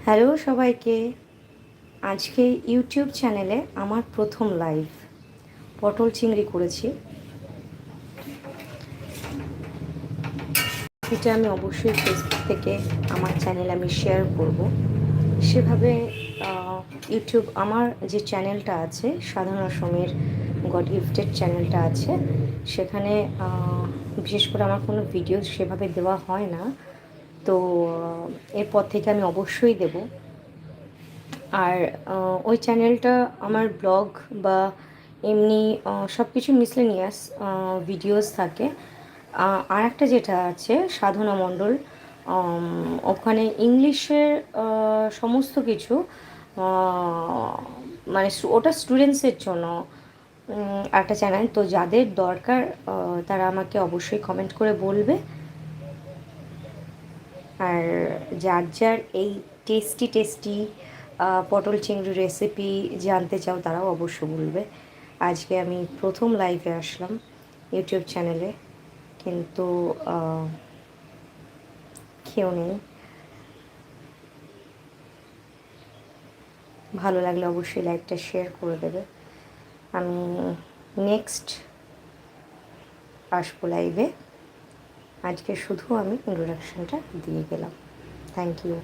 Hello সবাইকে। আজকে YouTube চ্যানেলে আমার প্রথম লাইভ পটল চিংড়ি করেছি। এটা আমি অবশ্যই ফেসবুক থেকে আমার চ্যানেলে আমি শেয়ার করব। সেভাবে ইউটিউব আমার যে চ্যানেলটা আছে সাধনা সোমের গড গিফটেড চ্যানেলটা আছে, সেখানে বিশেষ করে আমার কোনো ভিডিও সেভাবে দেওয়া হয় না। তো এরপর থেকে আমি অবশ্যই দেব। আর ওই চ্যানেলটা আমার ব্লগ বা এমনি সব কিছু মিসলেনিয়াস ভিডিওস থাকে। আর একটা যেটা আছে সাধনা মণ্ডল, ওখানে ইংলিশের সমস্ত কিছু, মানে ওটা স্টুডেন্টসের জন্য একটা চ্যানেল। তো যাদের দরকার তারা আমাকে অবশ্যই কমেন্ট করে বলবে। আর যার যার এই টেস্টি টেস্টি পটল চিংড়ি রেসিপি জানতে চাও তারাও অবশ্য বলবে। আজকে আমি প্রথম লাইভে আসলাম ইউটিউব চ্যানেলে, কিন্তু কেউ নেই। ভালো লাগলে অবশ্যই লাইভটা শেয়ার করে দেবে। আমি নেক্সট আসবো লাইভে। আজকে শুধু আমি ইন্ট্রোডাকশানটা দিয়ে গেলাম। Thank you.